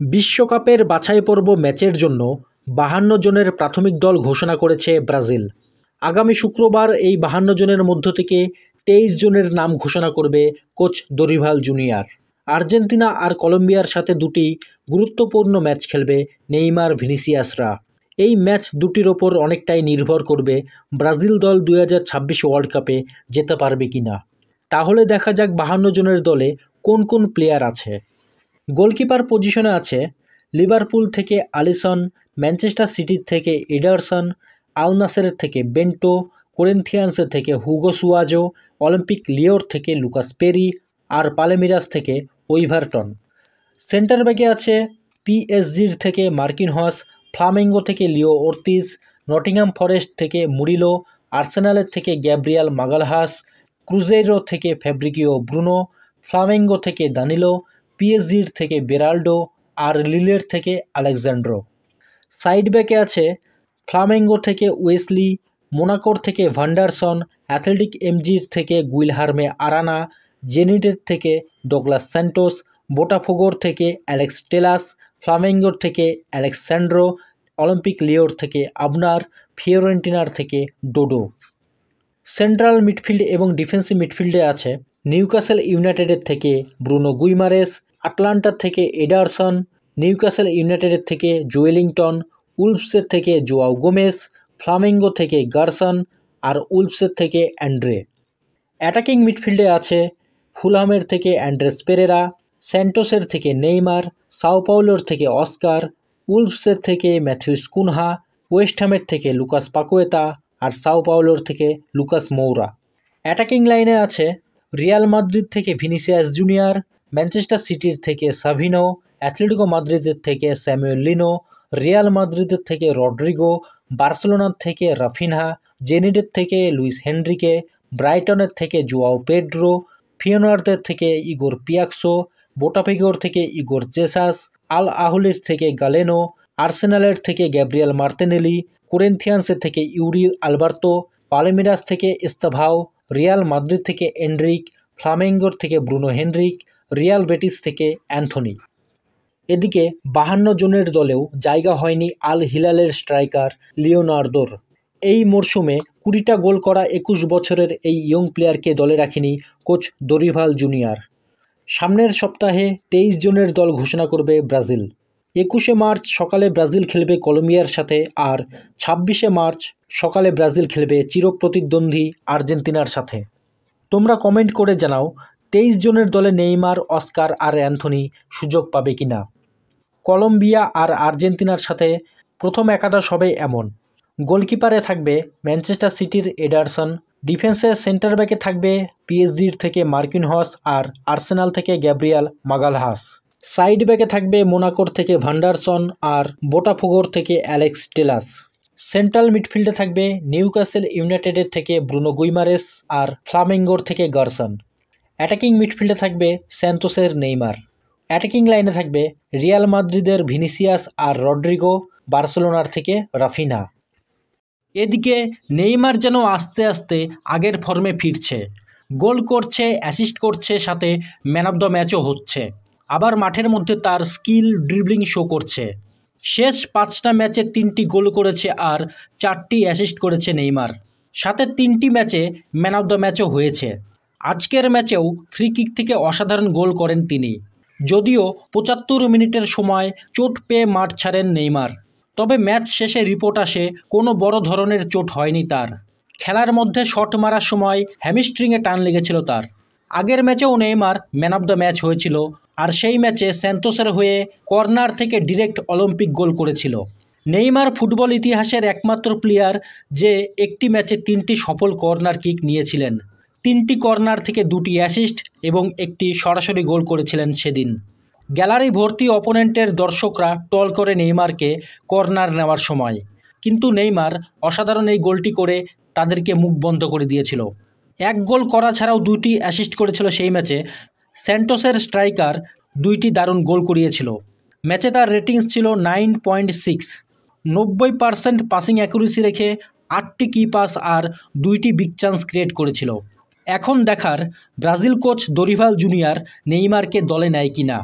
বিশ্বকাপের বাছাই পর্ব ম্যাচের জন্য 52 জনের প্রাথমিক দল ঘোষণা করেছে ব্রাজিল। আগামী শুক্রবার এই 52 জনের মধ্য থেকে 23 জনের নাম ঘোষণা করবে কোচ দরিভাল জুনিয়র। আর্জেন্টিনা আর কলম্বিয়ার সাথে দুটি গুরুত্বপূর্ণ ম্যাচ খেলবে নেইমার ভিনিসিয়াসরা। এই ম্যাচ দুটির ওপর অনেকটাই নির্ভর করবে ব্রাজিল দল 2026 ওয়ার্ল্ড কাপে যেতে পারবে কিনা। তাহলে দেখা যাক 52 জনের দলে কোন কোন প্লেয়ার আছে। গোলকিপার পজিশনে আছে লিভারপুল থেকে আলিসন, ম্যানচেস্টার সিটি থেকে এডারসন, আল নাসেরের থেকে বেন্টো, করিন্থিয়ান্সের থেকে হুগো সুয়াজো, অলিম্পিক লিওর থেকে লুকাস পেরি আর পালেমিরাস থেকে ওইভারটন। সেন্টার ব্যাকে আছে পিএসজির থেকে মার্কিনহস, ফ্লামেঙ্গো থেকে লিও অর্তিজ, নটিংহাম ফরেস্ট থেকে মুরিলো, আর্সেনালের থেকে গ্যাব্রিয়াল মাগালহাস, ক্রুজেইরো থেকে ফ্যাব্রিকিও ব্রুনো, ফ্লামেঙ্গো থেকে দানিলো, পিএসজির থেকে বেরাল্ডো আর লিলের থেকে আলেকজান্ড্রো। সাইড ব্যাকে আছে ফ্লামেঙ্গো থেকে ওয়েসলি, মোনাকোর থেকে ভান্ডারসন, অ্যাথলেটিক এমজির থেকে গুইলহার্মে আরানা, জেনিটের থেকে ডগলাস স্যান্টোস, বোটাফোগোর থেকে অ্যালেক্স টেলাস, ফ্লামেঙ্গোর থেকে অ্যালেক্সান্ড্রো, অলিম্পিক লিওর থেকে আবনার, ফিওরেন্টিনার থেকে ডোডো। সেন্ট্রাল মিডফিল্ড এবং ডিফেন্সিভ মিডফিল্ডে আছে নিউক্যাসল ইউনাইটেডের থেকে ব্রুনো গুইমারেস, আটলান্টার থেকে এডারসন, নিউক্যাসল ইউনাইটেডের থেকে জোয়েলিংটন, উলফসের থেকে জোয়াও গোমেস, ফ্লামেঙ্গো থেকে গারসন আর উলফসের থেকে অ্যান্ড্রে। অ্যাটাকিং মিডফিল্ডে আছে ফুলহামের থেকে অ্যান্ড্রেস পেরেরা, স্যান্টোসের থেকে নেইমার, সাও পাউলোর থেকে অস্কার, উলফসের থেকে ম্যাথিউস কুনহা, ওয়েস্টহ্যামের থেকে লুকাস পাকুয়েতা আর সাও পাউলোর থেকে লুকাস মৌরা। অ্যাটাকিং লাইনে আছে রিয়াল মাদ্রিদ থেকে ভিনিসিয়াস জুনিয়র, ম্যানচেস্টার সিটির থেকে সাভিনো, অ্যাথলেটিকো মাদ্রিদের থেকে স্যামুয়েল লিনো, রিয়াল মাদ্রিদের থেকে রড্রিগো, বার্সেলোনার থেকে রাফিনহা, জেনিটের থেকে লুইস হেনরিকে, ব্রাইটনের থেকে জোয়াও পেড্রো, ফিয়োনার্দের থেকে ইগোর পিয়াক্সো, বোটাফিগোর থেকে ইগোর জেসাস, আল আহলির থেকে গালেনো, আর্সেনালের থেকে গ্যাব্রিয়াল মার্তিনেলি, কোরিন্থিয়ান্সের থেকে ইউরি আলবার্তো, পালেমিরাস থেকে এস্তাভাও, রিয়াল মাদ্রিদ থেকে এন্ড্রিক, ফ্লামেঙ্গোর থেকে ব্রুনো হেনরিক, রিয়াল বেটিস থেকে অ্যান্থনি। এদিকে 52 জনের দলেও জায়গা হয়নি আল হিলালের স্ট্রাইকার লিওনার্দোর। এই মরশুমে 20টা গোল করা 21 বছরের এই ইয়ং প্লেয়ারকে দলে রাখেনি কোচ দরিভাল জুনিয়র। সামনের সপ্তাহে 23 জনের দল ঘোষণা করবে ব্রাজিল। 21শে মার্চ সকালে ব্রাজিল খেলবে কলম্বিয়ার সাথে আর 26শে মার্চ সকালে ব্রাজিল খেলবে চিরপ্রতিদ্বন্দ্বী আর্জেন্টিনার সাথে। তোমরা কমেন্ট করে জানাও 23 জনের দলে নেইমার, অস্কার আর অ্যান্থনি সুযোগ পাবে কিনা। কলম্বিয়া আর আর্জেন্টিনার সাথে প্রথম একাদশ হবে এমন: গোলকিপারে থাকবে ম্যানচেস্টার সিটির এডারসন, ডিফেন্সে সেন্টার ব্যাকে থাকবে পিএসজির থেকে মার্কিনহস আর আর্সেনাল থেকে গ্যাব্রিয়াল মাগালহাস। সাইড ব্যাকে থাকবে মোনাকোর থেকে ভান্ডারসন আর বোটাফোগোর থেকে অ্যালেক্স টেলাস। সেন্ট্রাল মিডফিল্ডে থাকবে নিউক্যাসল ইউনাইটেডের থেকে ব্রুনো গুইমারেস আর ফ্লামেঙ্গোর থেকে গারসন। অ্যাটাকিং মিডফিল্ডে থাকবে স্যান্টোসের নেইমার। অ্যাটাকিং লাইনে থাকবে রিয়াল মাদ্রিদের ভিনিসিয়াস আর রড্রিগো, বার্সেলোনার থেকে রাফিনা। এদিকে নেইমার যেন আস্তে আস্তে আগের ফর্মে ফিরছে, গোল করছে, অ্যাসিস্ট করছে, সাথে ম্যান অফ দ্য ম্যাচও হচ্ছে। আবার মাঠের মধ্যে তার স্কিল ড্রিবলিং শো করছে। শেষ 5টা ম্যাচে 3টি গোল করেছে আর 4টি অ্যাসিস্ট করেছে নেইমার, সাথে 3টি ম্যাচে ম্যান অফ দ্য ম্যাচও হয়েছে। আজকের ম্যাচেও ফ্রি কিক থেকে অসাধারণ গোল করেন তিনি। যদিও 75 মিনিটের সময় চোট পেয়ে মাঠ ছাড়েন নেইমার, তবে ম্যাচ শেষে রিপোর্ট আসে কোনো বড় ধরনের চোট হয়নি তার। খেলার মধ্যে শট মারার সময় হ্যামস্ট্রিংয়ে টান লেগেছিল তার। আগের ম্যাচেও Neymar man of the match হয়েছিল আর সেই ম্যাচে স্যান্টোসের হয়ে কর্নার থেকে ডিরেক্ট অলিম্পিক গোল করেছিল। নেইমার ফুটবল ইতিহাসের একমাত্র প্লেয়ার যে একটি ম্যাচে 3টি সফল কর্নার কিক নিয়েছিলেন। 3টি কর্নার থেকে 2টি অ্যাসিস্ট এবং একটি সরাসরি গোল করেছিলেন সেদিন। গ্যালারি ভর্তি অপোনেন্টের দর্শকরা টল করে নেইমারকে কর্নার নেওয়ার সময়, কিন্তু নেইমার অসাধারণ এই গোলটি করে তাদেরকে মুখ বন্ধ করে দিয়েছিল। 1 গোল করা ছাড়াও 2টি অ্যাসিস্ট করেছিল সেই ম্যাচে। স্যান্টোসের স্ট্রাইকার 2টি দারুণ গোল করিয়েছিল। ম্যাচে তার রেটিংস ছিল 9.6। 90% পাসিং অ্যাকুরেসি রেখে 8টি কি পাস আর 2টি বিগ চান্স ক্রিয়েট করেছিল। এখন দেখার ব্রাজিল কোচ দরিভাল জুনিয়র নেইমারকে দলে নেয় কিনা।